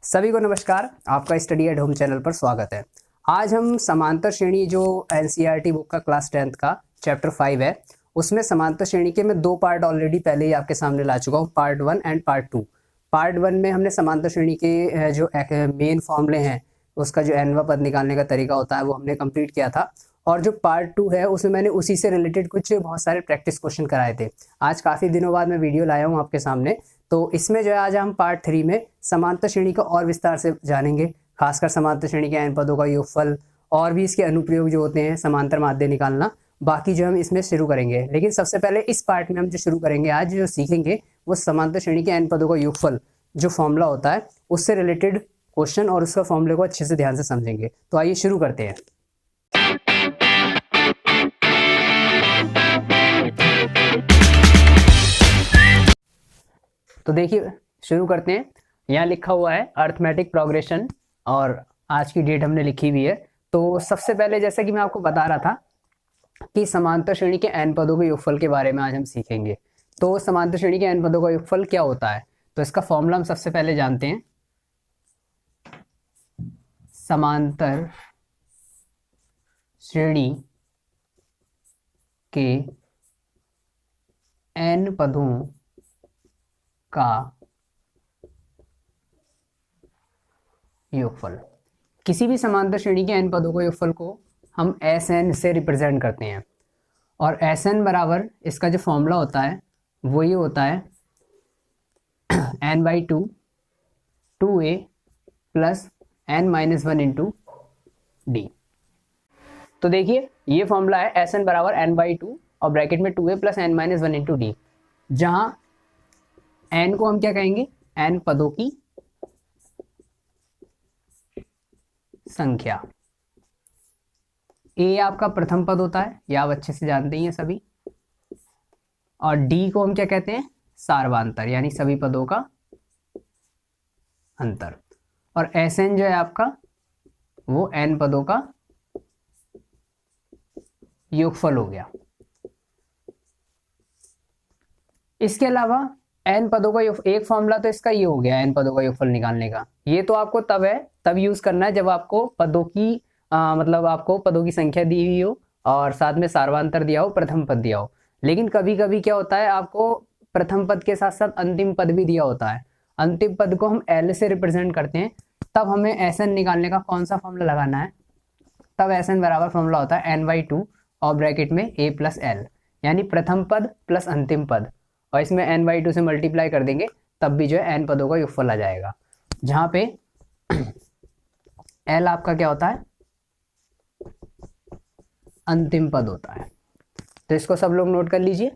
सभी को नमस्कार। आपका स्टडी एट होम चैनल पर स्वागत है। आज हम समांतर श्रेणी जो एनसीईआरटी बुक का क्लास 10th का चैप्टर 5 है, उसमें समांतर श्रेणी के मैं 2 पार्ट ऑलरेडी पहले ही आपके सामने ला चुका हूँ, पार्ट 1 एंड पार्ट 2। पार्ट 1 में हमने समांतर श्रेणी के जो मेन फॉर्मूले हैं, उसका जो nवां पद निकालने का तरीका होता है वो हमने कंप्लीट किया था। और जो पार्ट 2 है उसमें मैंने उसी से रिलेटेड कुछ बहुत सारे प्रैक्टिस क्वेश्चन कराए थे। आज काफ़ी दिनों बाद मैं वीडियो लाया हूँ आपके सामने, तो इसमें जो है आज हम पार्ट 3 में समांतर श्रेणी को और विस्तार से जानेंगे, खासकर समांतर श्रेणी के n पदों का योगफल और भी इसके अनुप्रयोग जो होते हैं, समांतर माध्य निकालना, बाकी जो हम इसमें शुरू करेंगे। लेकिन सबसे पहले इस पार्ट में हम जो शुरू करेंगे आज, जो सीखेंगे वो समांतर श्रेणी के n पदों का योगफल जो फॉर्मूला होता है उससे रिलेटेड क्वेश्चन और उसका फॉर्मूले को अच्छे से ध्यान से समझेंगे। तो आइए शुरू करते हैं। तो देखिए शुरू करते हैं। यहाँ लिखा हुआ है अर्थमेटिक प्रोग्रेशन और आज की डेट हमने लिखी हुई है। तो सबसे पहले जैसा कि मैं आपको बता रहा था कि समांतर श्रेणी के n पदों के योगफल के बारे में आज हम सीखेंगे। तो समांतर श्रेणी के n पदों का योगफल क्या होता है, तो इसका फॉर्मूला हम सबसे पहले जानते हैं। समांतर श्रेणी के n पदों का योगफल। किसी भी समांतर श्रेणी के n पदों के योगफल को हम Sn से रिप्रेजेंट करते हैं और Sn बराबर इसका जो फॉर्मूला होता है वो ये होता है n/2 2a plus n-1 into d। तो देखिए ये फॉर्मूला है Sn बराबर n/2 और ब्रैकेट में 2a plus n-1 into d, जहां n को हम क्या कहेंगे, n पदों की संख्या। a आपका प्रथम पद होता है, ये आप अच्छे से जानते ही हैं सभी, और d को हम क्या कहते हैं, सार्वांतर, यानी सभी पदों का अंतर। और Sn जो है आपका वो n पदों का योगफल हो गया। इसके अलावा n पदों का एक फॉर्मूला तो इसका ये हो गया n पदों का योगफल निकालने का। ये तो आपको तब यूज करना है जब आपको पदों की मतलब आपको पदों की संख्या दी हुई हो और साथ में सार्वांतर दिया हो, प्रथम पद दिया हो। लेकिन कभी कभी क्या होता है, आपको प्रथम पद के साथ साथ अंतिम पद भी दिया होता है। अंतिम पद को हम L से रिप्रेजेंट करते हैं, तब हमें Sn निकालने का कौन सा फॉर्मूला लगाना है, तब Sn बराबर फॉर्मूला होता है n/2 और ब्रैकेट में a प्लस l, यानी प्रथम पद प्लस अंतिम पद, और इसमें n/2 से मल्टीप्लाई कर देंगे तब भी जो है n पदों का योगफल आ जाएगा, जहां पे l आपका क्या होता है, अंतिम पद होता है। तो इसको सब लोग नोट कर लीजिए।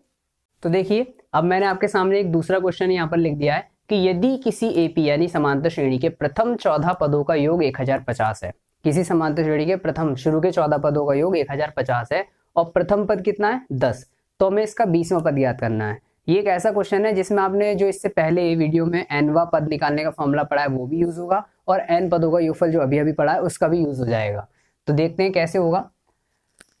तो देखिए अब मैंने आपके सामने एक दूसरा क्वेश्चन यहाँ पर लिख दिया है कि यदि किसी एपी यानी समांतर श्रेणी के प्रथम 14 पदों का योग 1050 है, किसी समांतर श्रेणी के प्रथम शुरू के 14 पदों का योग 1050 है और प्रथम पद कितना है 10, तो हमें इसका 20वां पद याद करना है। ये एक ऐसा क्वेश्चन है जिसमें आपने जो इससे पहले वीडियो में nवां पद निकालने का फॉर्मूला पढ़ा है वो भी यूज होगा और n पदों का योगफल जो अभी अभी पढ़ा है उसका भी यूज हो जाएगा। तो देखते हैं कैसे होगा।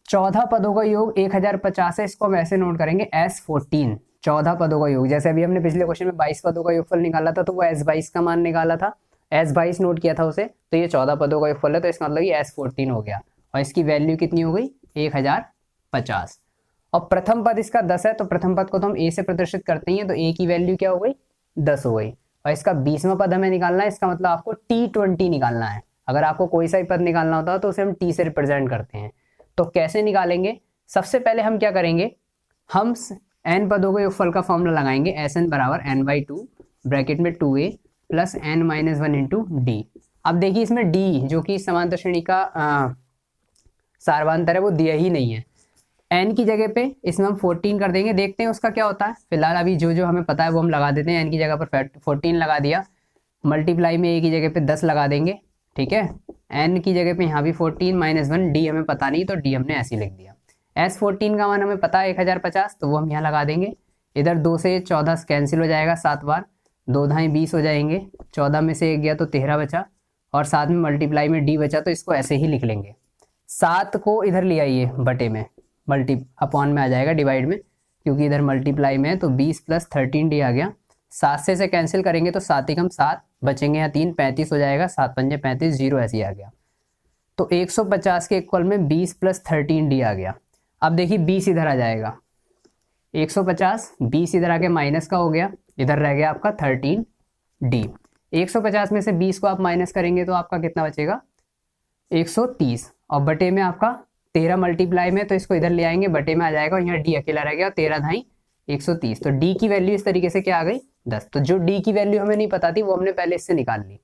14 पदों का योग 1050 है, इसको हम ऐसे नोट करेंगे S14, 14 पदों का योग। जैसे अभी हमने पिछले क्वेश्चन में 22 पदों का योगफल निकाला था तो वो S22 का मान निकाला था, S22 नोट किया था उसे, तो ये 14 पदों का योगफल है, तो इसका मतलब ये S14 हो गया और इसकी वैल्यू कितनी हो गई 1050। और प्रथम पद इसका 10 है, तो प्रथम पद को तो हम a से प्रदर्शित करते ही हैं, तो a की वैल्यू क्या हो गई 10 हो गई। और इसका 20वां पद हमें निकालना है, इसका मतलब आपको T20 निकालना है। अगर आपको कोई सा भी पद निकालना होता है तो उसे हम T से रिप्रेजेंट करते हैं। तो कैसे निकालेंगे, सबसे पहले हम क्या करेंगे, हम n पदों के योगफल का फॉर्मूला लगाएंगे Sn बराबर n/2 ब्रैकेट में 2a plus n-1 into d। अब देखिए इसमें d जो कि समांतर श्रेणी का सार्वांतर है वो दिया ही नहीं है, n की जगह पे इसमें हम 14 कर देंगे, देखते हैं उसका क्या होता है। फिलहाल अभी जो जो हमें पता है वो हम लगा देते हैं, n की जगह पर 14 लगा दिया, मल्टीप्लाई में a की जगह पे 10 लगा देंगे, ठीक है। n की जगह पे यहाँ भी 14-1 d हमें पता नहीं, तो d हमने ऐसे ही लिख दिया। S14 का मान हमें पता है 1050, तो वो हम यहाँ लगा देंगे। इधर 2 से 14 कैंसिल हो जाएगा 7 बार, 2 ढाई 20 हो जाएंगे, 14 में से 1 गया तो 13 बचा और साथ में मल्टीप्लाई में d बचा, तो इसको ऐसे ही लिख लेंगे। 7 को इधर ले आइए बटे में, मल्टी अपॉन में आ जाएगा डिवाइड में, क्योंकि इधर मल्टीप्लाई में है, तो 20 प्लस 13d आ गया। 7 से कैंसिल करेंगे तो 7 एकम 7 बचेंगे यहाँ 3, 35 हो जाएगा, 7 पंजे 35, 0 ऐसे ही आ गया। तो 150 के इक्वल में 20 + 13D आ गया। अब देखिए 20 इधर आ जाएगा, 150 20 इधर आके माइनस का हो गया, इधर रह गया आपका 13D। 150 में से 20 को आप माइनस करेंगे तो आपका कितना बचेगा 130, और बटे में आपका 13 मल्टीप्लाई में, तो इसको इधर ले आएंगे, बटे में आ जाएगा, और यहाँ D अकेला रह गया, 13 धाई 130। तो D की वैल्यू इस तरीके से क्या आ गई 10। तो जो D की वैल्यू हमें नहीं पता थी वो हमने पहले इससे निकाल ली।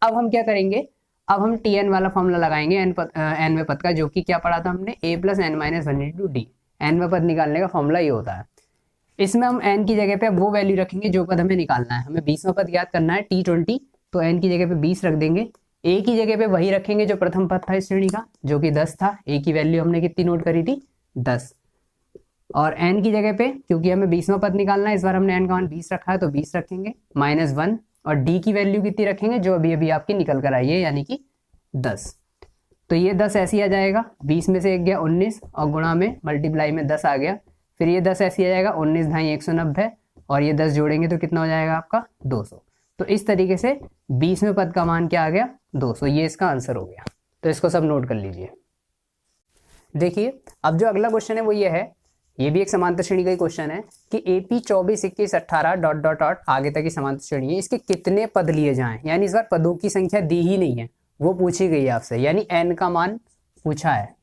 अब हम क्या करेंगे, अब हम Tn वाला फॉर्मूला लगाएंगे nवें पद का, जो कि क्या पढ़ा था हमने, a + n - 1 × d। nवें पद निकालने का फॉर्मूला ये होता है। इसमें हम n की जगह पे वो वैल्यू रखेंगे जो पद हमें निकालना है। हमें 20वां पद याद करना है T20, तो n की जगह पे 20 रख देंगे। a की जगह पे वही रखेंगे जो प्रथम पद था इस श्रेणी का, जो कि 10 था। a की वैल्यू हमने कितनी नोट करी थी 10, और n की जगह पे क्योंकि हमें 20वां पद निकालना है, इस बार हमने n का मान 20 रखा है तो 20 रखेंगे -1, और d की वैल्यू कितनी रखेंगे जो अभी अभी आपकी निकल कर आई है, यानी कि 10। तो ये 10 ऐसे ही आ जाएगा, 20 में से 1 गया 19, और गुणा में मल्टीप्लाई में 10 आ गया। फिर ये 10 ऐसे ही आ जाएगा, 19 धाई 190, और ये 10 जोड़ेंगे तो कितना हो जाएगा आपका 200। तो इस तरीके से 20वें पद का मान क्या आ गया 200, ये इसका आंसर हो गया। तो इसको सब नोट कर लीजिए। देखिए अब जो अगला क्वेश्चन है वो ये है, ये भी एक समांतर श्रेणी का ही क्वेश्चन है कि AP 24, 21, 18 ... आगे तक की समांतर श्रेणी है, इसके कितने पद लिए जाएं। यानी इस बार पदों की संख्या दी ही नहीं है, वो पूछी गई है आपसे, यानी n का मान पूछा है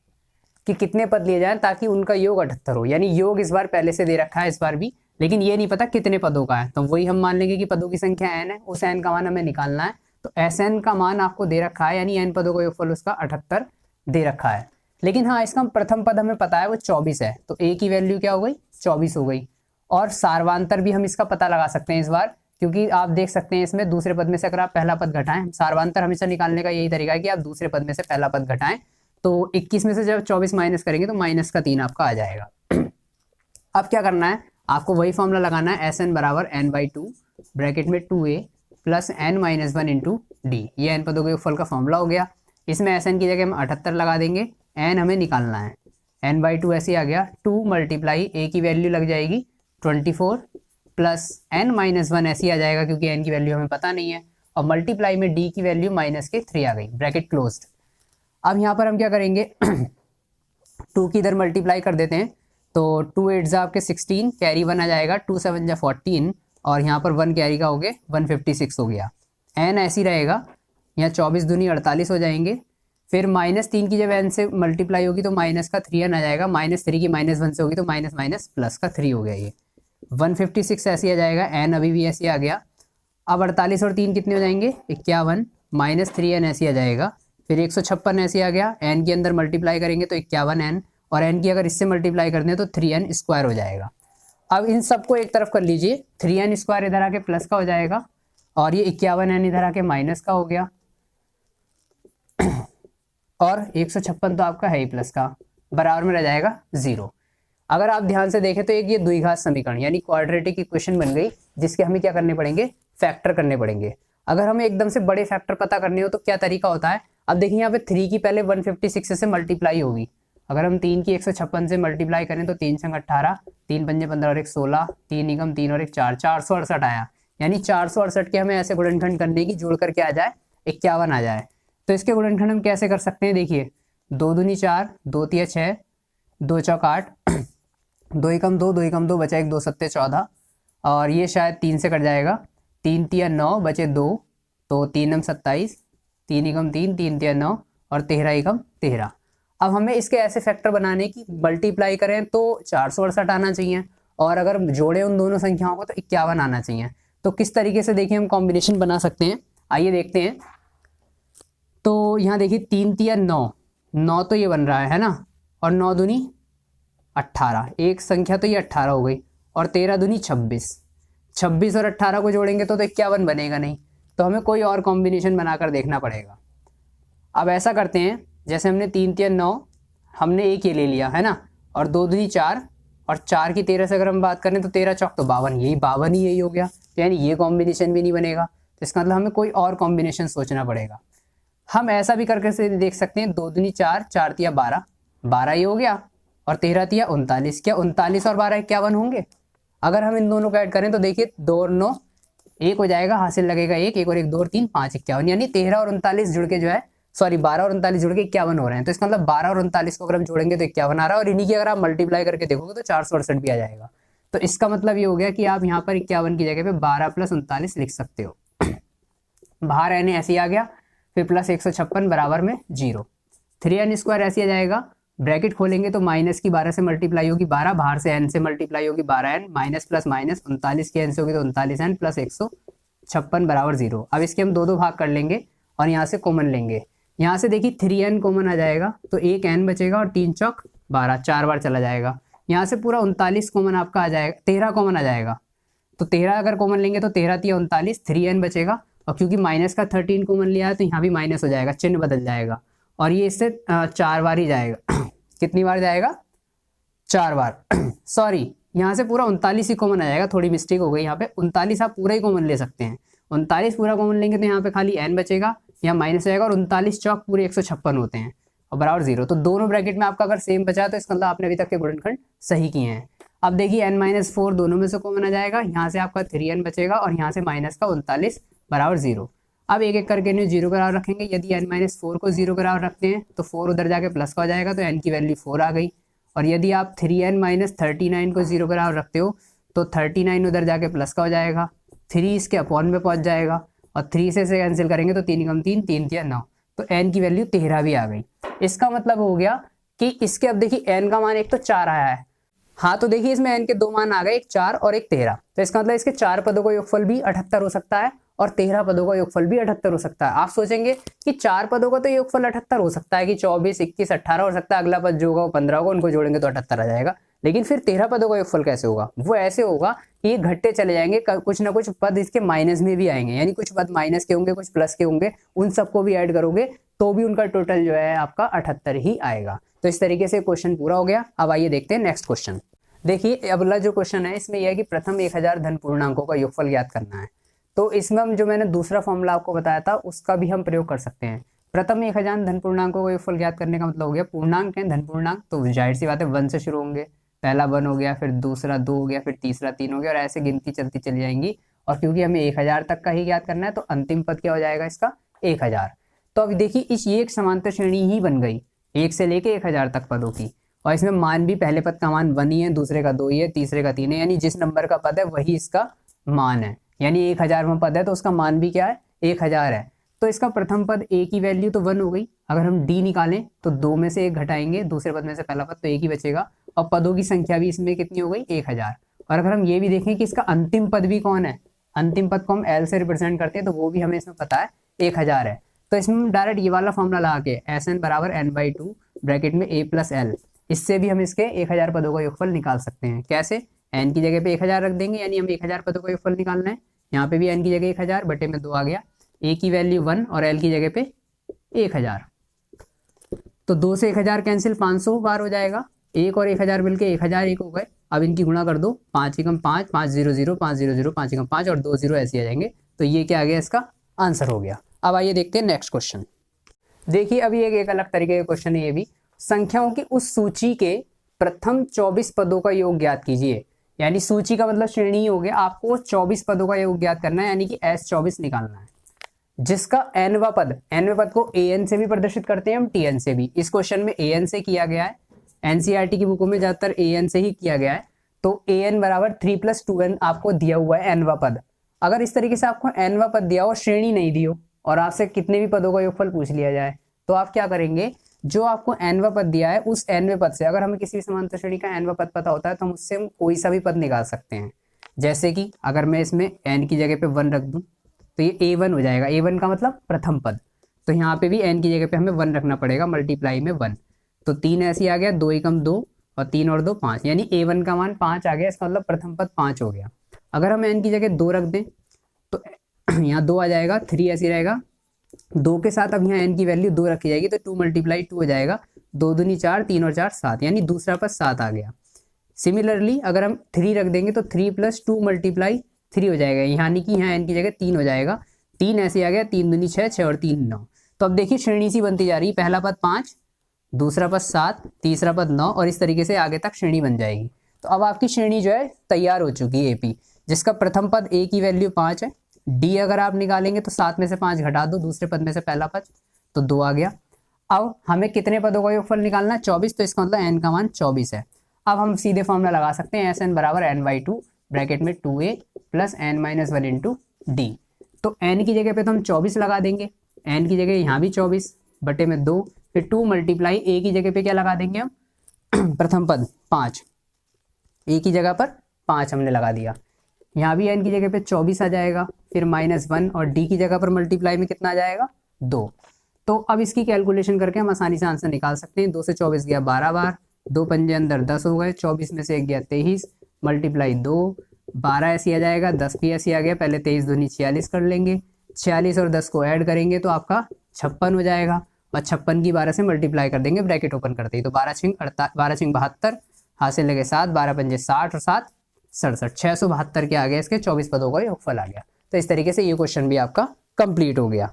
कि कितने पद लिए जाएं ताकि उनका योग 78 हो। यानी योग इस बार पहले से दे रखा है इस बार भी, लेकिन ये नहीं पता कितने पदों का है, तो वही हम मान लेंगे कि पदों की संख्या n है, उस n का मान हमें निकालना है। तो Sn का मान आपको दे रखा है, यानी n पदों का योगफल उसका 78 दे रखा है। लेकिन हाँ, इसका प्रथम पद हमें पता है वो 24 है, तो a की वैल्यू क्या हो गई 24 हो गई। और सारवांतर भी हम इसका पता लगा सकते हैं इस बार, क्योंकि आप देख सकते हैं इसमें दूसरे पद में से अगर आप पहला पद घटाएं, सारवांतर हमेशा निकालने का यही तरीका है कि आप दूसरे पद में से पहला पद घटाएं, तो 21 में से जब 24 माइनस करेंगे तो -3 आपका आ जाएगा। अब क्या करना है, आपको वही फॉर्मूला लगाना है, Sn = n/2 ब्रैकेट में 2a + n - 1 × d। ये n पदों के योगफल का फॉर्मूला हो गया। इसमें Sn की जगह हम 78 लगा देंगे, n हमें निकालना है, n/2 ऐसे आ गया, 2 × a की वैल्यू लग जाएगी 24 + n - 1 ऐसी आ जाएगा क्योंकि n की वैल्यू हमें पता नहीं है, और मल्टीप्लाई में d की वैल्यू -3 आ गई, ब्रैकेट क्लोज्ड। अब यहाँ पर हम क्या करेंगे 2 की इधर मल्टीप्लाई कर देते हैं, तो 2 8 आपके 16, कैरी 1 आ जाएगा, 2 7 14, और यहाँ पर 1 कैरी का हो गया 156 हो गया। n ऐसी रहेगा, यहाँ 24 दूनी 48 हो जाएंगे। फिर -3 की जब n से मल्टीप्लाई होगी तो -3n आ जाएगा, -3 की -1 से होगी तो +3 हो गया, ये 156 ऐसे आ जाएगा, n अभी भी ऐसे आ गया। अब 48 और 3 कितने हो जाएंगे 51, -3n ऐसे आ जाएगा। फिर 156 ऐसे आ गया, n के अंदर मल्टीप्लाई करेंगे तो 51n, और n की अगर इससे मल्टीप्लाई करते हैं तो 3n² हो जाएगा। अब इन सबको एक तरफ कर लीजिए, 3n² इधर आके प्लस का हो जाएगा, और ये 51n इधर आके माइनस का हो गया, और 156 तो आपका है ही प्लस का, बराबर में रह जाएगा 0। अगर आप ध्यान से देखें तो एक ये द्विघात समीकरण यानी क्वाड्रेटिक इक्वेशन बन गई, जिसके हमें क्या करने पड़ेंगे फैक्टर करने पड़ेंगे। अगर हमें एकदम से बड़े फैक्टर पता करने हो तो क्या तरीका होता है, अब देखिए यहाँ पे 3 की पहले 156 से मल्टीप्लाई होगी, अगर हम 3 की 156 से मल्टीप्लाई करें तो 3 संग 18, 3 पंजे 15 और 1 16, 3 निगम 3 और 1 4, 468 आया। यानी 468 के हमें ऐसे गुणनखंड करने की, जोड़ करके आ जाए 51 आ जाए। तो इसके गुणनखंड हम कैसे कर सकते हैं, देखिए 2 दूनी 4, 2 तिया 6, 2 चौक 8, 2 एकम 2, 2 एकम 2 बचा 1, 2 सत्ते 14, और ये शायद 3 से कट जाएगा, 3 तिया 9 बचे 2, तो 3 नम 27, 3 एकम 3, 3 तिया 9, और 13 एकम 13। अब हमें इसके ऐसे फैक्टर बनाने की, मल्टीप्लाई करें तो 468 आना चाहिए, और अगर जोड़े उन दोनों संख्याओं को तो 51 आना चाहिए। तो किस तरीके से देखिए हम कॉम्बिनेशन बना सकते हैं, आइए देखते हैं। तो यहाँ देखिए 3 तिया 9, 9 तो ये बन रहा है ना, और 9 दूनी 18, एक संख्या तो ये 18 हो गई, और 13 दूनी 26, 26 और 18 को जोड़ेंगे तो 51 बनेगा नहीं, तो हमें कोई और कॉम्बिनेशन बनाकर देखना पड़ेगा। अब ऐसा करते हैं, जैसे हमने 3 तिया 9 हमने एक ये ले लिया है ना, और 2 दूनी 4, और 4 की 13 से अगर हम बात करें तो 13 चौक तो 52, यही 52 ही यही हो गया, तो यानी ये कॉम्बिनेशन भी नहीं बनेगा, तो इसका मतलब हमें कोई और कॉम्बिनेशन सोचना पड़ेगा। हम ऐसा भी करके से देख सकते हैं, 2 दूनी 4, 4 तिया 12, 12 ही हो गया, और 13 तिया 39, क्या 39 और 12 51 होंगे। अगर हम इन दोनों को ऐड करें तो देखिए 2 और 9 एक हो जाएगा, हासिल लगेगा एक, एक और एक 2 और 3 5 51, यानी 13 और 39 जुड़ के जो है, सॉरी 12 और 39 जुड़ के 51 हो रहे हैं। तो इसका मतलब 12 और 39 को अगर हम जोड़ेंगे तो 51 आ रहा है, और इन्हीं की अगर आप मल्टीप्लाई करके देखोगे तो 468 भी आ जाएगा। तो इसका मतलब ये हो गया कि आप यहाँ पर 51 की जगह पे 12 + 39 लिख सकते हो। बाहर n ऐसे ही आ गया, फिर प्लस 156 बराबर में 0, 3n² ऐसे आ जाएगा, ब्रैकेट खोलेंगे तो माइनस की 12 से मल्टीप्लाई होगी 12, बाहर से n से मल्टीप्लाई होगी 12n, माइनस प्लस माइनस 39 की n से होगी तो 39n प्लस 156 बराबर 0। अब इसके हम 2 भाग कर लेंगे और यहाँ से कॉमन लेंगे। यहाँ से देखिए 3n कॉमन आ जाएगा तो एक n बचेगा और 3 चौक 12, 4 बार चला जाएगा। यहाँ से पूरा 39 कॉमन आपका आ जाएगा, 13 कॉमन आ जाएगा, तो 13 अगर कॉमन लेंगे तो 13 × 39, 3n बचेगा, और क्योंकि माइनस का 13 कॉमन लिया है तो यहाँ भी माइनस हो जाएगा, चिन्ह बदल जाएगा, और ये इससे 4 बार ही जाएगा। कितनी बार जाएगा? 4 बार। सॉरी, यहाँ से पूरा 39 ही कॉमन आ जाएगा, थोड़ी मिस्टेक हो गई यहाँ पे, 39 आप पूरा ही कॉमन ले सकते हैं। 39 पूरा कॉमन लेंगे तो यहाँ पे खाली n बचेगा, यहाँ माइनस हो जाएगा, और 39 चौक पूरे 156 होते हैं और बराबर 0। तो दोनों ब्रैकेट में आपका अगर सेम बचा तो इसका मतलब आपने अभी तक के गुणनखंड सही किए हैं। अब देखिए n-4 दोनों में से कॉमन आ जाएगा, यहाँ से आपका 3n बचेगा और यहाँ से माइनस का 39 बराबर 0। अब एक एक करके इन्हें 0 बराबर रखेंगे। यदि n-4 को 0 बराबर रखते हैं तो 4 उधर जाके प्लस का हो जाएगा, तो n की वैल्यू 4 आ गई। और यदि आप 3n-39 को 0 बराबर रखते हो तो 39 उधर जाके प्लस का हो जाएगा, 3 इसके अपॉन में पहुंच जाएगा, और 3 से कैंसिल करेंगे तो 3 × 3 3 × 9, तो n की वैल्यू 13 भी आ गई। इसका मतलब हो गया कि इसके, अब देखिए n का मान एक तो 4 आया है, हाँ तो देखिए इसमें n के 2 मान आ गए, एक 4 और एक 13, तो इसका मतलब इसके 4 पदों का योगफल भी 78 हो सकता है और 13 पदों का योगफल भी 78 हो सकता है। आप सोचेंगे कि 4 पदों का तो योगफल 78 हो सकता है कि 24 21 18 हो सकता है, अगला पद जो होगा वो 15 होगा, उनको जोड़ेंगे तो 78 आ जाएगा, लेकिन फिर 13 पदों का योगफल कैसे होगा? वो ऐसे होगा कि ये घटते चले जाएंगे, कुछ ना कुछ पद इसके माइनस में भी आएंगे, यानी कुछ पद माइनस के होंगे, कुछ प्लस के होंगे, उन सबको भी ऐड करोगे तो भी उनका टोटल जो है आपका 78 ही आएगा। तो इस तरीके से क्वेश्चन पूरा हो गया। अब आइए देखते हैं नेक्स्ट क्वेश्चन। देखिए अगला जो क्वेश्चन है इसमें यह है कि प्रथम 1000 धन पूर्णांकों का योगफल ज्ञात करना है। तो इसमें हम जो मैंने दूसरा फॉर्मूला आपको बताया था उसका भी हम प्रयोग कर सकते हैं। प्रथम 1000 धन पूर्णांकों का योगफल ज्ञात करने का मतलब हो गया, पूर्णांक है धन पूर्णांक तो जाहिर सी बात है 1 से शुरू होंगे, पहला 1 हो गया, फिर दूसरा 2 हो गया, फिर तीसरा 3 हो गया, और ऐसे गिनती चलती चली जाएंगी। और क्योंकि हमें 1000 तक का ही ज्ञात करना है तो अंतिम पद क्या हो जाएगा इसका? 1000। तो अब देखिए ये एक समांतर श्रेणी ही बन गई 1 से लेके 1000 तक पदों की, और इसमें मान भी पहले पद का मान 1 ही है, दूसरे का 2 ही है, तीसरे का 3 है, यानी जिस नंबर का पद है वही इसका मान है। यानी 1000वां पद है तो उसका मान भी क्या है? 1000 है। तो इसका प्रथम पद a की वैल्यू तो 1 हो गई, अगर हम d निकालें तो 2 में से 1 घटाएंगे, दूसरे पद में से पहला पद, तो 1 ही बचेगा, और पदों की संख्या भी इसमें कितनी हो गई? 1000। और अगर हम ये भी देखें कि इसका अंतिम पद भी कौन है, अंतिम पद को हम l से रिप्रेजेंट करते हैं तो वो भी हमें इसमें पता है 1000 है। तो इसमें हम डायरेक्ट ये वाला फॉर्मूला लगा के Sn बराबर n/2 ब्रैकेट में a + l, इससे भी हम इसके 1000 पदों का योगफल निकाल सकते हैं। कैसे? n की जगह पे 1000 रख देंगे, यानी हम 1000 पदों का योगफल निकालना है। यहाँ पे भी n की जगह 1000 बटे में 2 आ गया, a की वैल्यू 1 और l की जगह पे 1000, तो 2 से 1000 कैंसिल, 500 बार हो जाएगा, 1 और 1000 मिलके 1001 हो गए। अब इनकी गुणा कर दो, 5 × 5 5 0 0 5 0 0 5 × 5 और 2 0 ऐसे आ जाएंगे। तो ये क्या आ गया? इसका आंसर हो गया। अब आइए देखते हैं नेक्स्ट क्वेश्चन। देखिए अभी एक अलग तरीके का क्वेश्चन है ये भी। संख्याओं की उस सूची के प्रथम 24 पदों का योग ज्ञात कीजिए। यानी सूची का मतलब श्रेणी हो गया, आपको 24 पदों का योग ज्ञात करना है, यानी कि S24 निकालना है, जिसका nवां पद को an से भी प्रदर्शित करते हैं हम, tn से भी। इस क्वेश्चन में an से किया गया है, NCERT की बुकों में ज्यादातर an से ही किया गया है। तो an बराबर 3 + 2n आपको दिया हुआ है nवां पद। अगर इस तरीके से आपको nवां पद दिया हो, श्रेणी नहीं दी हो, और आपसे कितने भी पदों का योगफल पूछ लिया जाए, तो आप क्या करेंगे? जो आपको nवां पद दिया है उस nवें पद से, अगर हमें किसी भी समांतर श्रेणी का nवां पद पता होता है तो हम उससे कोई सा भी पद निकाल सकते हैं। जैसे कि अगर मैं इसमें n की जगह पे 1 रख दूं तो ये a1 हो जाएगा, a1 का मतलब प्रथम पद। तो यहाँ पे भी n की जगह पे हमें 1 रखना पड़ेगा, मल्टीप्लाई में 1, तो 3 ऐसे आ गया, 2 × 2 और 3 और 2 5, यानी a1 का मान 5 आ गया, इसका मतलब प्रथम पद 5 हो गया। अगर हम n की जगह 2 रख दें तो यहाँ 2 आ जाएगा, 3 ऐसे रहेगा, 2 के साथ अब यहाँ n की वैल्यू 2 रखी जाएगी, तो 2 × 2 हो जाएगा, 2 दूनी 4, 3 और 4 7, यानी दूसरा पद 7 आ गया। सिमिलरली अगर हम 3 रख देंगे तो 3 + 2 × 3 हो जाएगा, यानी कि यहाँ n की जगह 3 हो जाएगा, 3 ऐसे आ गया, 3 दूनी 6, 6 और 3 9। तो अब देखिए श्रेणी सी बनती जा रही है, पहला पद 5, दूसरा पद 7, तीसरा पद 9, और इस तरीके से आगे तक श्रेणी बन जाएगी। तो अब आपकी श्रेणी जो है तैयार हो चुकी है AP, जिसका प्रथम पद a की वैल्यू 5 है, डी अगर आप निकालेंगे तो 7 में से 5 घटा दो दूसरे पद में से पहला पद, तो 2 आ गया। अब हमें कितने पदों का योगफल निकालना है? 24, तो इसका मतलब एन का मान 24 है। अब हम सीधे फॉर्मूला लगा सकते हैं, एस एन बराबर एन बाई टू ब्रैकेट में 2a plus N minus one into D. तो एन की जगह पे तो हम 24 लगा देंगे, एन की जगह यहाँ भी 24 बटे में 2, फिर 2 मल्टीप्लाई ए की जगह पे क्या लगा देंगे हम प्रथम पद 5, ए की जगह पर 5 हमने लगा दिया, यहाँ भी एन की जगह पे 24 आ जाएगा, फिर -1 और डी की जगह पर मल्टीप्लाई में कितना आ जाएगा 2। तो अब इसकी कैलकुलेशन करके हम आसानी से आंसर निकाल सकते हैं। 2 से 24 गया 12 बार, 2 पंजे अंदर 10 हो गए, 24 में से 1 गया 23 मल्टीप्लाई 2, 12 ऐसी आ जाएगा, 10 भी ऐसी आ गया। पहले 23 दूनी 46 कर लेंगे, 46 और 10 को ऐड करेंगे तो आपका 56 हो जाएगा, और 56 की 12 से मल्टीप्लाई कर देंगे ब्रैकेट ओपन करते ही, तो 12 छिंग 72, हाथ से लगे 7, 12 पंजे 60 और 7 67, 672 के आ गया, इसके 24 पदों का योगफल आ गया। तो इस तरीके से ये क्वेश्चन भी आपका कंप्लीट हो गया।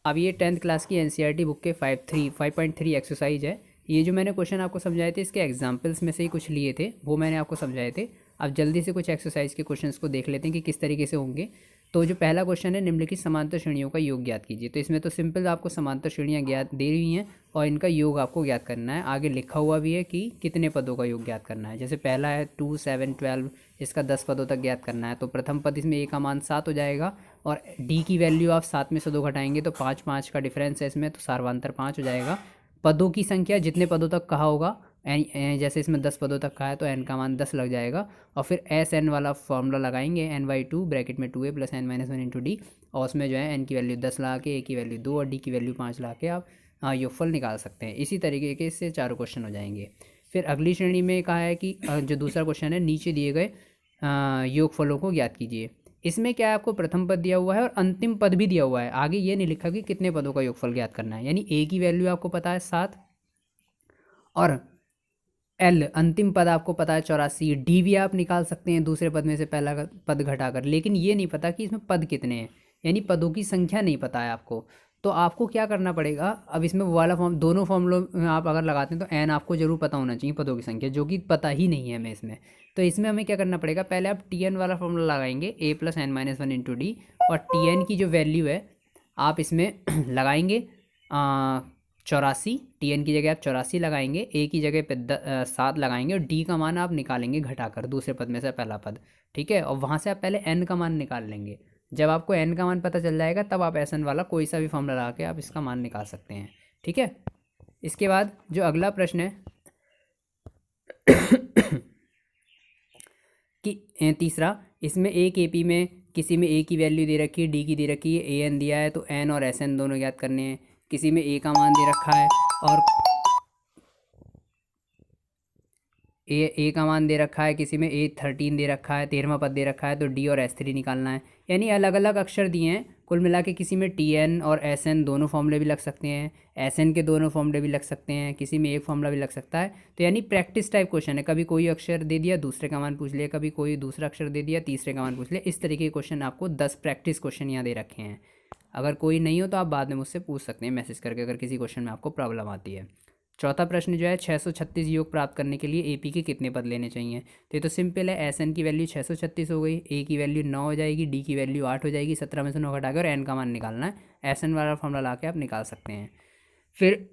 अब ये 10th क्लास की एनसीईआरटी बुक के 5.3 एक्सरसाइज है। ये जो मैंने क्वेश्चन आपको समझाए थे इसके एग्जाम्पल्स में से ही कुछ लिए थे, वो मैंने आपको समझाए थे। अब जल्दी से कुछ एक्सरसाइज के क्वेश्चंस को देख लेते हैं कि किस तरीके से होंगे। तो जो पहला क्वेश्चन है, निम्नलिखित समांतर श्रेणियों का योग ज्ञात कीजिए। तो इसमें तो सिंपल आपको समांतर श्रेणियाँ ज्ञात दे रही हैं और इनका योग आपको ज्ञात करना है। आगे लिखा हुआ भी है कि कितने पदों का योग ज्ञात करना है। जैसे पहला है 2, 7, 12, इसका 10 पदों तक ज्ञात करना है। तो प्रथम पद इसमें ए का मान 7 हो जाएगा, और डी की वैल्यू आप 7 में से 2 घटाएंगे तो 5 5 का डिफरेंस है इसमें, तो सार्वांतर 5 हो जाएगा। पदों की संख्या जितने पदों तक कहा होगा, जैसे इसमें 10 पदों तक कहा है तो एन का मान 10 लग जाएगा, और फिर एस एन वाला फॉर्मूला लगाएंगे, एन बाई टू ब्रैकेट में 2a plus N minus one into D, और उसमें जो है एन की वैल्यू 10 लगा के, ए की वैल्यू 2 और डी की वैल्यू 5 लगा के आप योगफल निकाल सकते हैं। इसी तरीके के इससे चारों क्वेश्चन हो जाएंगे। फिर अगली श्रेणी में कहा है कि जो दूसरा क्वेश्चन है, नीचे दिए गए योगफलों को ज्ञात कीजिए। इसमें क्या है, आपको प्रथम पद दिया हुआ है और अंतिम पद भी दिया हुआ है। आगे ये नहीं लिखा कि कितने पदों का योगफल ज्ञात करना है। यानी ए की वैल्यू आपको पता है 7, और एल अंतिम पद आपको पता है 84, डी भी आप निकाल सकते हैं दूसरे पद में से पहला पद घटाकर, लेकिन ये नहीं पता कि इसमें पद कितने हैं, यानी पदों की संख्या नहीं पता है आपको। तो आपको क्या करना पड़ेगा, अब इसमें वो वाला फॉर्म दोनों फॉर्मूलों में आप अगर लगाते हैं तो एन आपको जरूर पता होना चाहिए पदों की संख्या, जो कि पता ही नहीं है हमें इसमें। तो इसमें हमें क्या करना पड़ेगा, पहले आप टी एन वाला फॉर्मूला लगाएंगे, a plus N minus one into D, और टी एन की जो वैल्यू है आप इसमें लगाएंगे 84, टी एन की जगह आप 84 लगाएंगे, ए की जगह पे 7 लगाएंगे, और डी का मान आप निकालेंगे घटाकर दूसरे पद में से पहला पद, ठीक है। और वहाँ से आप पहले एन का मान निकाल लेंगे। जब आपको एन का मान पता चल जाएगा तब आप एस एन वाला कोई सा भी फॉर्मूला लगा के आप इसका मान निकाल सकते हैं, ठीक है। इसके बाद जो अगला प्रश्न है कि तीसरा, इसमें एक ए पी में किसी में ए की वैल्यू दे रखी है, डी की दे रखी है, ए एन दिया है, तो एन और एस एन दोनों ज्ञात करने हैं। किसी में ए का मान दे रखा है और ए का मान दे रखा है, किसी में A13 दे रखा है, 13वां पद दे रखा है, तो डी और S3 निकालना है। यानी अलग अलग अक्षर दिए हैं, कुल मिला के किसी में TN और SN दोनों फॉर्मूले भी लग सकते हैं, SN के दोनों फॉर्मूले भी लग सकते हैं, किसी में एक फॉर्मूला भी लग सकता है। तो यानी प्रैक्टिस टाइप क्वेश्चन है, कभी कोई अक्षर दे दिया दूसरे का मान पूछ लिया, कभी कोई दूसरा अक्षर दे दिया तीसरे का मान पूछ लिया। इस तरीके के क्वेश्चन आपको 10 प्रैक्टिस क्वेश्चन यहाँ दे रखे हैं। अगर कोई नहीं हो तो आप बाद में मुझसे पूछ सकते हैं मैसेज करके, अगर किसी क्वेश्चन में आपको प्रॉब्लम आती है। चौथा प्रश्न जो है, 636 योग प्राप्त करने के लिए एपी के कितने पद लेने चाहिए। तो ये तो सिंपल है, एस एन की वैल्यू 636 हो गई, ए की वैल्यू 9 हो जाएगी, डी की वैल्यू 8 हो जाएगी, 17 में से 9 घटा के और एन का मान निकालना है। एस एन वाला फॉर्मूला ला के आप निकाल सकते हैं। फिर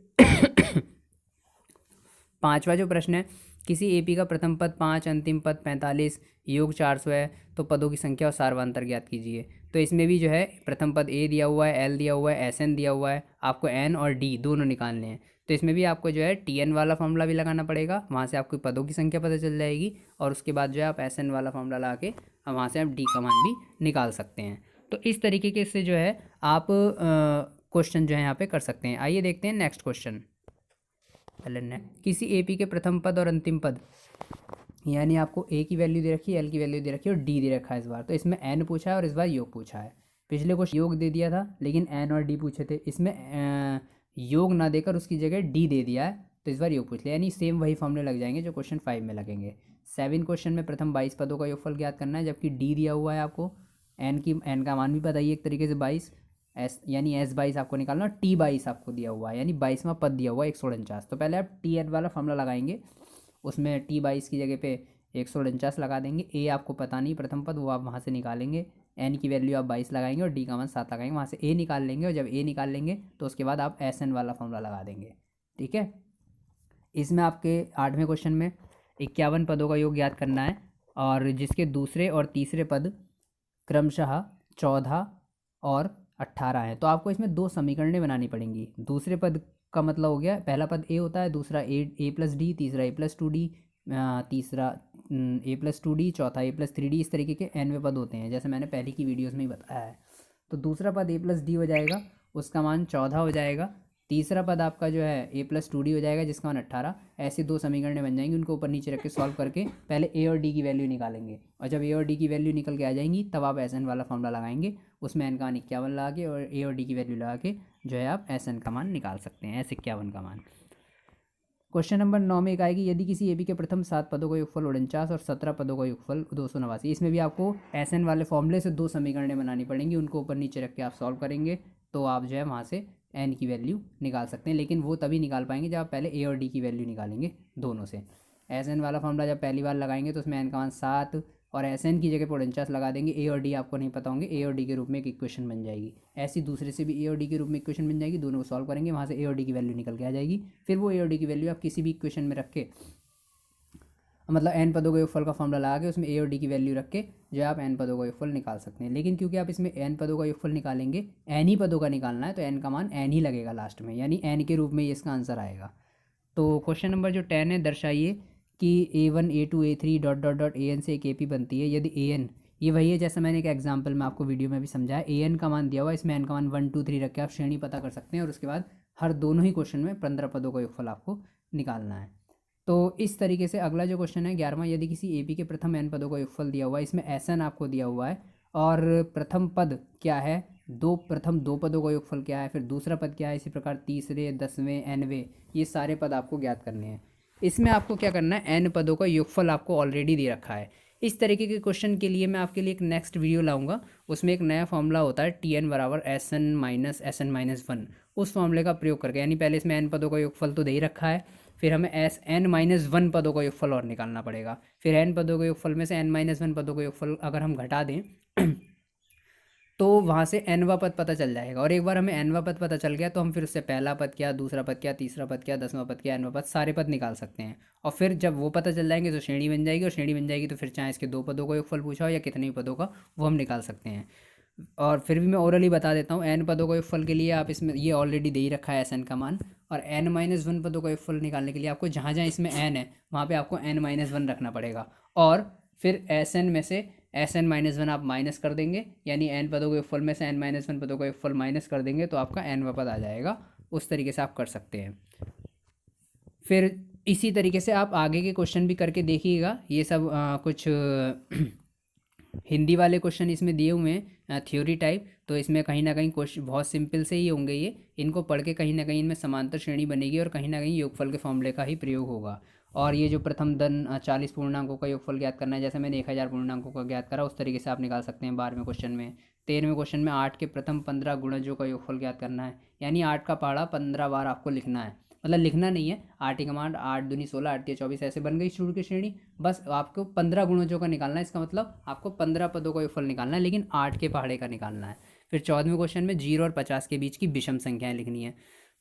पांचवा जो प्रश्न है, किसी एपी का प्रथम पद 5, अंतिम पद 45, योग 400 है, तो पदों की संख्या और सार्वंतर ज्ञात कीजिए। तो इसमें भी जो है प्रथम पद ए दिया हुआ है, एल दिया हुआ है, एस एन दिया हुआ है, आपको एन और डी दोनों निकालने हैं। तो इसमें भी आपको जो है टी एन वाला फॉर्मूला भी लगाना पड़ेगा, वहाँ से आपको पदों की संख्या पता चल जाएगी, और उसके बाद जो है आप एस एन वाला फॉर्मूला ला के वहाँ से आप डी का मान भी निकाल सकते हैं। तो इस तरीके के से जो है आप क्वेश्चन जो है यहाँ पे कर सकते हैं। आइए देखते हैं नेक्स्ट क्वेश्चन। किसी एपी के प्रथम पद और अंतिम पद, यानी आपको ए की वैल्यू दे रखी है, एल की वैल्यू दे रखी है और डी दे रखा है इस बार। तो इसमें एन पूछा है और इस बार योग पूछा है। पिछले क्वेश्चन योग दे दिया था लेकिन एन और डी पूछे थे, इसमें योग ना देकर उसकी जगह डी दे दिया है, तो इस बार योग पूछ लिया। यानी सेम वही फॉर्मूले लग जाएंगे जो क्वेश्चन 5 में लगेंगे। 7 क्वेश्चन में प्रथम 22 पदों का योगफल ज्ञात करना है, जबकि डी दिया हुआ है आपको, एन का मान भी बताइए एक तरीके से 22, एस यानी S22 आपको निकालना, और T22 आपको दिया हुआ है, यानी 22वां पद दिया हुआ है 149। तो पहले आप टी एन वाला फॉर्मूला लगाएंगे, उसमें T22 की जगह पे 149 लगा देंगे। ए आपको पता नहीं प्रथम पद, वो आप वहाँ से निकालेंगे, एन की वैल्यू आप 22 लगाएंगे और डी का मान 7 लगाएंगे, वहाँ से ए निकाल लेंगे और जब ए निकाल लेंगे तो उसके बाद आप एस एन वाला फॉर्मूला लगा देंगे। ठीक है, इसमें आपके 8वें क्वेश्चन में 51 पदों का योग याद करना है और जिसके दूसरे और तीसरे पद क्रमशः 14 और 18 हैं। तो आपको इसमें 2 समीकरणें बनानी पड़ेंगी। दूसरे पद का मतलब हो गया, पहला पद ए होता है, दूसरा ए प्लस डी, तीसरा ए प्लस 2d, तीसरा ए प्लस 2d, चौथा ए प्लस 3d, इस तरीके के nवें पद होते हैं, जैसे मैंने पहले की वीडियोस में ही बताया है। तो दूसरा पद ए प्लस डी हो जाएगा, उसका मान 14 हो जाएगा। तीसरा पद आपका जो है ए प्लस 2d हो जाएगा, जिसका मान 18। ऐसे 2 समीकरणें बन जाएंगी, उनको ऊपर नीचे रख के सॉल्व करके पहले ए और डी की वैल्यू निकालेंगे और जब ए और डी की वैल्यू निकल के आ जाएंगी तब आप एस एन वाला फॉर्मूला लगाएंगे, उसमें एन का मान 51 लगा के और ए और डी की वैल्यू लगा के जो है आप एस एन का मान निकाल सकते हैं, एस 51 का मान। क्वेश्चन नंबर 9 में एक आएगी, यदि किसी एपी के प्रथम 7 पदों का योगफल 49 और 17 पदों का योगफल 289। इसमें भी आपको एस एन वाले फॉर्मूले से 2 समीकरणें बनानी पड़ेंगी, उनको ऊपर नीचे रख के आप सॉल्व करेंगे तो आप जो है वहाँ से एन की वैल्यू निकाल सकते हैं। लेकिन वो तभी निकाल पाएंगे जब आप पहले ए और डी की वैल्यू निकालेंगे दोनों से। एस एन वाला फॉर्मूला जब पहली बार लगाएंगे तो उसमें एन का मान 7 और एस एन की जगह पर 49 लगा देंगे। ए और डी आपको नहीं पता होंगे, ए और डी के रूप में एक इक्वेशन बन जाएगी। ऐसी दूसरे से भी ए और डी के रूप में इक्वेशन बन जाएगी, दोनों को सॉल्व करेंगे, वहाँ से ए और डी की वैल्यू निकल के आ जाएगी। फिर वो ए और डी की वैल्यू आप किसी भी इक्वेशन में रख के, मतलब एन पदों का योगफल का फॉर्मूला लगा के उसमें ए और डी की वैल्यू रख के जो आप एन पदों का योगफल निकाल सकते हैं। लेकिन क्योंकि आप इसमें एन पदों का योगफल निकालेंगे, एन ही पदों का निकालना है, तो एन का मान एन ही लगेगा लास्ट में, यानी एन के रूप में इसका आंसर आएगा। तो क्वेश्चन नंबर जो 10 है, दर्शाइए कि A1 A2 A3 dot dot dot AN से एक AP बनती है यदि AN, ये वही है जैसा मैंने एक एग्जांपल में आपको वीडियो में भी समझाया, AN का मान दिया हुआ है, इसमें N का मान 1 2 3 रख के आप श्रेणी पता कर सकते हैं और उसके बाद हर दोनों ही क्वेश्चन में 15 पदों का योगफल आपको निकालना है। तो इस तरीके से अगला जो क्वेश्चन है 11वां, यदि किसी AP के प्रथम n पदों का योगफल दिया हुआ है, इसमें SN आपको दिया हुआ है और प्रथम पद क्या है, प्रथम 2 पदों का योगफल क्या है, फिर दूसरा पद क्या है, इसी प्रकार तीसरे 10वें nवें, ये सारे पद आपको ज्ञात करने हैं। इसमें आपको क्या करना है, n पदों का योगफल आपको ऑलरेडी दे रखा है। इस तरीके के क्वेश्चन के लिए मैं आपके लिए एक नेक्स्ट वीडियो लाऊंगा, उसमें एक नया फॉर्मूला होता है Tn बराबर Sn-1, उस फॉर्मूले का प्रयोग करके, यानी पहले इसमें n पदों का योगफल तो दे ही रखा है, फिर हमें Sn-1 पदों का योगफल और निकालना पड़ेगा। फिर n पदों के योगफल में से n-1 पदों का योगफल अगर हम घटा दें तो वहाँ से nवां पद पता चल जाएगा, और एक बार हमें nवां पद पता चल गया तो हम फिर उससे पहला पद क्या, दूसरा पद क्या, तीसरा पद क्या, 10वां पद क्या, nवां पद, सारे पद निकाल सकते हैं। और फिर जब वो पता चल जाएंगे तो श्रेणी बन जाएगी, और श्रेणी बन जाएगी तो फिर चाहे इसके 2 पदों का योगफल पूछा हो या कितने भी पदों का, वो हम निकाल सकते हैं। और फिर भी मैं ओरली बता देता हूँ, n पदों का योगफल के लिए आप इसमें ये ऑलरेडी दे ही रखा है Sn का मान, और n-1 पदों का योगफल निकालने के लिए आपको जहाँ जहाँ इसमें n है वहाँ पे आपको n-1 रखना पड़ेगा, और फिर Sn में से Sn-1 आप माइनस कर देंगे, यानी n पदों के योगफल में से n-1 पदों का योगफल माइनस कर देंगे तो आपका nवां पद आ जाएगा। उस तरीके से आप कर सकते हैं। फिर इसी तरीके से आप आगे के क्वेश्चन भी करके देखिएगा। ये सब कुछ हिंदी वाले क्वेश्चन इसमें दिए हुए हैं थ्योरी टाइप, तो इसमें कहीं ना कहीं क्वेश्चन बहुत सिंपल से ही होंगे, ये इनको पढ़ के कहीं ना कहीं इनमें समांतर श्रेणी बनेगी और कहीं ना कहीं योगफल के फॉर्मूले का ही प्रयोग होगा। और ये जो प्रथम 40 पूर्णांकों का योगफल ज्ञात करना है, जैसे मैंने 1000 पूर्णांकों का ज्ञात करा, उस तरीके से आप निकाल सकते हैं 12वें क्वेश्चन में। 13वें क्वेश्चन में 8 के प्रथम 15 गुणजों का योगफल ज्ञात करना है, यानी 8 का पहाड़ा 15 बार आपको लिखना है, मतलब लिखना नहीं है, 8 की कमांड 8 दूनी 16, 8 3 24, ऐसे बन गई शुरू की श्रेणी। बस आपको 15 गुणजों का निकालना है, इसका मतलब आपको 15 पदों का योगफल निकालना है, लेकिन 8 के पहाड़े का निकालना है। फिर 14वें क्वेश्चन में 0 और 50 के बीच की विषम संख्याएं लिखनी है,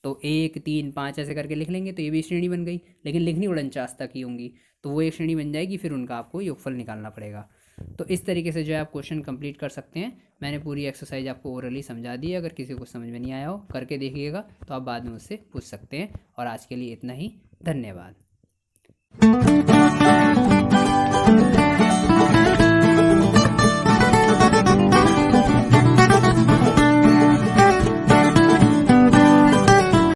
तो 1 3 5 ऐसे करके लिख लेंगे तो ये भी श्रेणी बन गई, लेकिन लिखनी 49 तक ही होंगी, तो वो एक श्रेणी बन जाएगी, फिर उनका आपको योगफल निकालना पड़ेगा। तो इस तरीके से जो है आप क्वेश्चन कंप्लीट कर सकते हैं। मैंने पूरी एक्सरसाइज आपको ओरली समझा दी है, अगर किसी को समझ में नहीं आया हो करके देखिएगा तो आप बाद में मुझसे पूछ सकते हैं। और आज के लिए इतना ही, धन्यवाद।